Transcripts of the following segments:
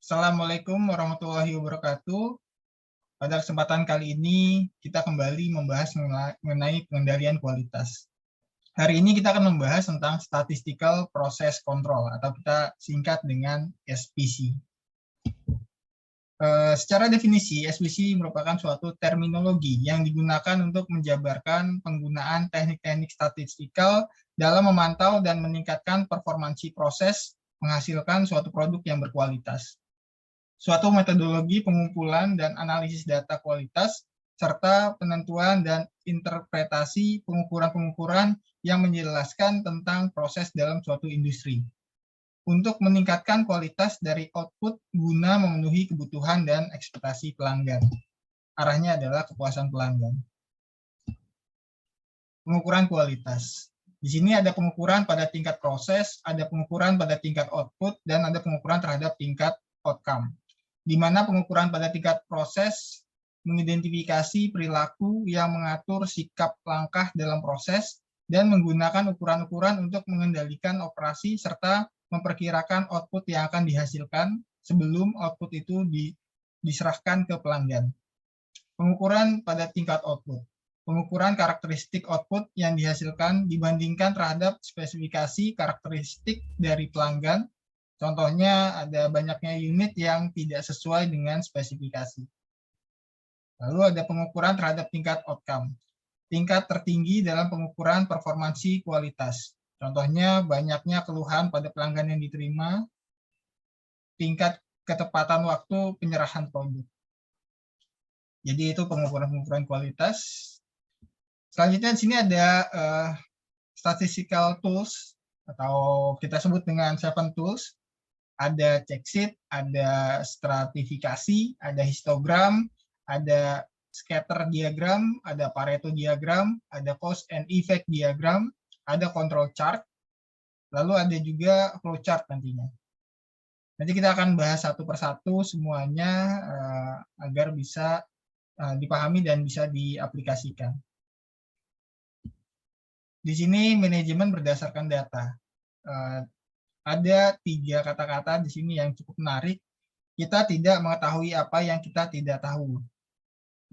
Assalamualaikum warahmatullahi wabarakatuh. Pada kesempatan kali ini, kita kembali membahas mengenai pengendalian kualitas. Hari ini kita akan membahas tentang Statistical Process Control, atau kita singkat dengan SPC. Secara definisi, SPC merupakan suatu terminologi yang digunakan untuk menjabarkan penggunaan teknik-teknik statistikal dalam memantau dan meningkatkan performansi proses menghasilkan suatu produk yang berkualitas. Suatu metodologi pengumpulan dan analisis data kualitas, serta penentuan dan interpretasi pengukuran-pengukuran yang menjelaskan tentang proses dalam suatu industri, untuk meningkatkan kualitas dari output guna memenuhi kebutuhan dan ekspektasi pelanggan. Arahnya adalah kepuasan pelanggan. Pengukuran kualitas. Di sini ada pengukuran pada tingkat proses, ada pengukuran pada tingkat output, dan ada pengukuran terhadap tingkat outcome. Di mana pengukuran pada tingkat proses mengidentifikasi perilaku yang mengatur sikap langkah dalam proses dan menggunakan ukuran-ukuran untuk mengendalikan operasi serta memperkirakan output yang akan dihasilkan sebelum output itu diserahkan ke pelanggan. Pengukuran pada tingkat output. Pengukuran karakteristik output yang dihasilkan dibandingkan terhadap spesifikasi karakteristik dari pelanggan. Contohnya ada banyaknya unit yang tidak sesuai dengan spesifikasi. Lalu ada pengukuran terhadap tingkat outcome. Tingkat tertinggi dalam pengukuran performansi kualitas. Contohnya banyaknya keluhan pada pelanggan yang diterima. Tingkat ketepatan waktu penyerahan produk. Jadi itu pengukuran-pengukuran kualitas. Selanjutnya di sini ada statistical tools, atau kita sebut dengan 7 tools. Ada check sheet, ada stratifikasi, ada histogram, ada scatter diagram, ada Pareto diagram, ada cause and effect diagram, ada control chart, lalu ada juga flow chart nantinya. Nanti kita akan bahas satu persatu semuanya agar bisa dipahami dan bisa diaplikasikan. Di sini manajemen berdasarkan data. Ada 3 kata-kata di sini yang cukup menarik. Kita tidak mengetahui apa yang kita tidak tahu.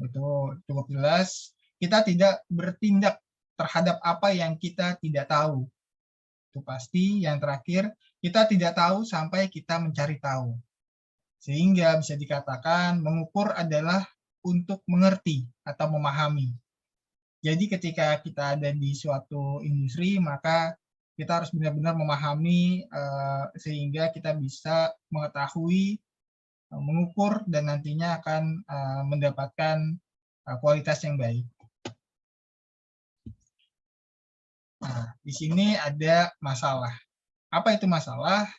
Itu cukup jelas. Kita tidak bertindak terhadap apa yang kita tidak tahu. Itu pasti. Yang terakhir, kita tidak tahu sampai kita mencari tahu. Sehingga bisa dikatakan mengukur adalah untuk mengerti atau memahami. Jadi ketika kita ada di suatu industri, maka kita harus benar-benar memahami sehingga kita bisa mengetahui, mengukur, dan nantinya akan mendapatkan kualitas yang baik. Nah, di sini ada masalah. Apa itu masalah?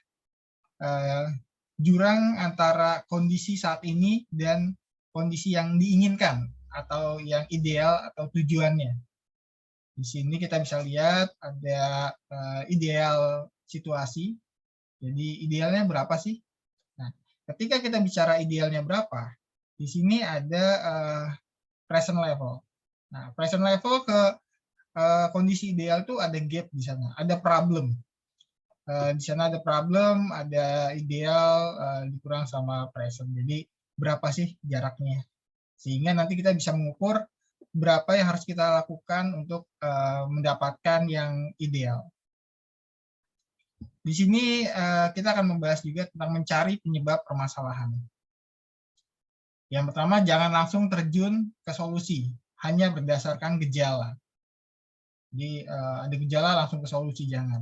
Jurang antara kondisi saat ini dan kondisi yang diinginkan atau yang ideal atau tujuannya. Di sini kita bisa lihat ada ideal situasi. Jadi idealnya berapa sih? Nah, ketika kita bicara idealnya berapa, di sini ada present level. Nah, present level ke kondisi ideal itu ada gap di sana, ada problem. Di sana ada problem, ada ideal dikurang sama present. Jadi berapa sih jaraknya? Sehingga nanti kita bisa mengukur berapa yang harus kita lakukan untuk mendapatkan yang ideal. Di sini kita akan membahas juga tentang mencari penyebab permasalahan. Yang pertama, jangan langsung terjun ke solusi, hanya berdasarkan gejala. Jadi ada gejala langsung ke solusi, jangan.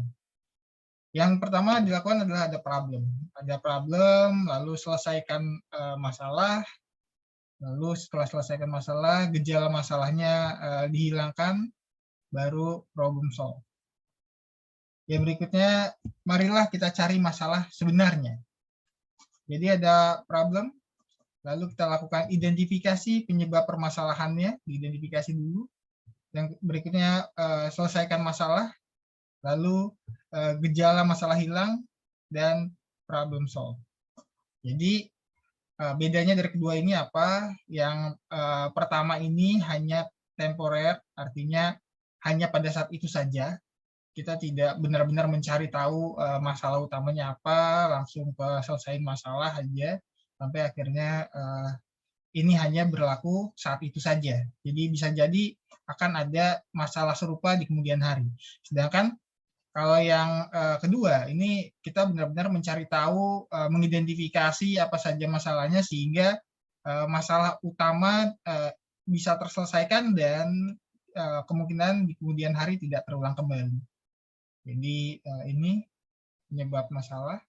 Yang pertama dilakukan adalah ada problem. Ada problem, lalu selesaikan masalah. Lalu setelah selesaikan masalah, gejala masalahnya dihilangkan, baru problem solve. Yang berikutnya, marilah kita cari masalah sebenarnya. Jadi ada problem, lalu kita lakukan identifikasi penyebab permasalahannya, diidentifikasi dulu. Yang berikutnya, selesaikan masalah, lalu gejala masalah hilang, dan problem solve. Jadi bedanya dari kedua ini apa? Yang pertama ini hanya temporer, artinya hanya pada saat itu saja. kita tidak benar-benar mencari tahu masalah utamanya apa, langsung selesaiin masalah aja, sampai akhirnya ini hanya berlaku saat itu saja. Jadi bisa jadi akan ada masalah serupa di kemudian hari. Sedangkan kalau yang kedua, ini kita benar-benar mencari tahu, mengidentifikasi apa saja masalahnya sehingga masalah utama bisa terselesaikan dan kemungkinan di kemudian hari tidak terulang kembali. Jadi ini penyebab masalah.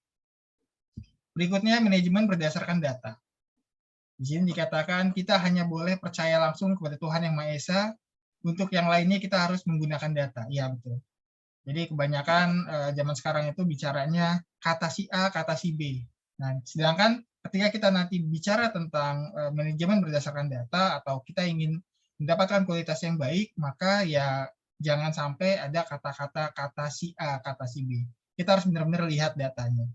Berikutnya manajemen berdasarkan data. Di sini dikatakan kita hanya boleh percaya langsung kepada Tuhan Yang Maha Esa. Untuk yang lainnya kita harus menggunakan data. Iya betul. Jadi kebanyakan zaman sekarang itu bicaranya kata si A, kata si B. Nah, sedangkan ketika kita nanti bicara tentang manajemen berdasarkan data atau kita ingin mendapatkan kualitas yang baik, maka ya jangan sampai ada kata-kata kata si A, kata si B. Kita harus benar-benar lihat datanya.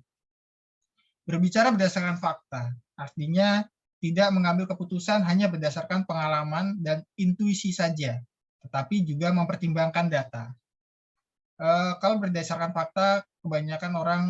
Berbicara berdasarkan fakta, artinya tidak mengambil keputusan hanya berdasarkan pengalaman dan intuisi saja, tetapi juga mempertimbangkan data. Kalau berdasarkan fakta, kebanyakan orang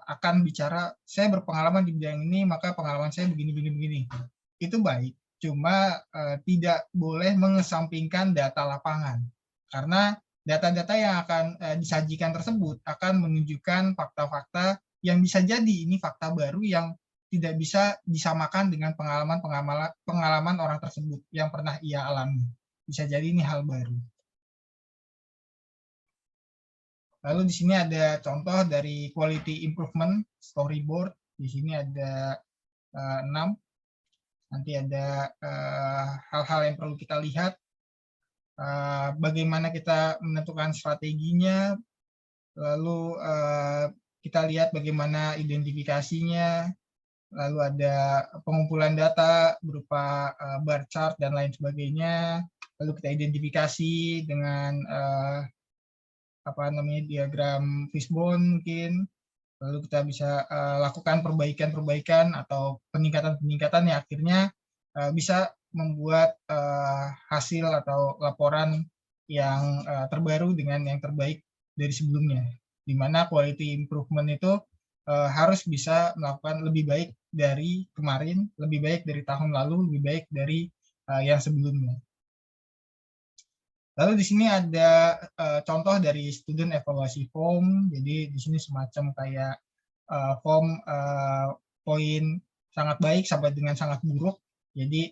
akan bicara, saya berpengalaman di bidang ini, maka pengalaman saya begini. Itu baik, cuma tidak boleh mengesampingkan data lapangan. Karena data-data yang akan disajikan tersebut akan menunjukkan fakta-fakta yang bisa jadi ini fakta baru yang tidak bisa disamakan dengan pengalaman orang tersebut yang pernah ia alami. Bisa jadi ini hal baru. Lalu di sini ada contoh dari quality improvement storyboard. Di sini ada 6. Nanti ada hal-hal yang perlu kita lihat. Bagaimana kita menentukan strateginya. Lalu kita lihat bagaimana identifikasinya. Lalu ada pengumpulan data berupa bar chart dan lain sebagainya. Lalu kita identifikasi dengan diagram fishbone mungkin, lalu kita bisa lakukan perbaikan atau peningkatan yang akhirnya bisa membuat hasil atau laporan yang terbaru dengan yang terbaik dari sebelumnya, di mana quality improvement itu harus bisa melakukan lebih baik dari kemarin, lebih baik dari tahun lalu, lebih baik dari yang sebelumnya. Lalu di sini ada contoh dari student evaluasi form. Jadi di sini semacam kayak form poin sangat baik sampai dengan sangat buruk. Jadi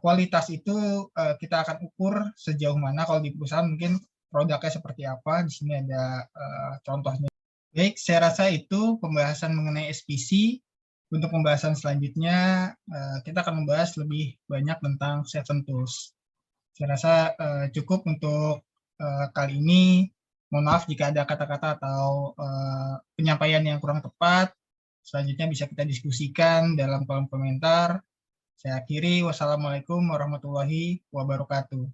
kualitas itu kita akan ukur sejauh mana. Kalau di perusahaan mungkin produknya seperti apa. Di sini ada contohnya. Baik, saya rasa itu pembahasan mengenai SPC. Untuk pembahasan selanjutnya kita akan membahas lebih banyak tentang 7 tools. Saya rasa cukup untuk kali ini. Mohon maaf jika ada kata-kata atau penyampaian yang kurang tepat. Selanjutnya bisa kita diskusikan dalam kolom komentar. Saya akhiri. Wassalamualaikum warahmatullahi wabarakatuh.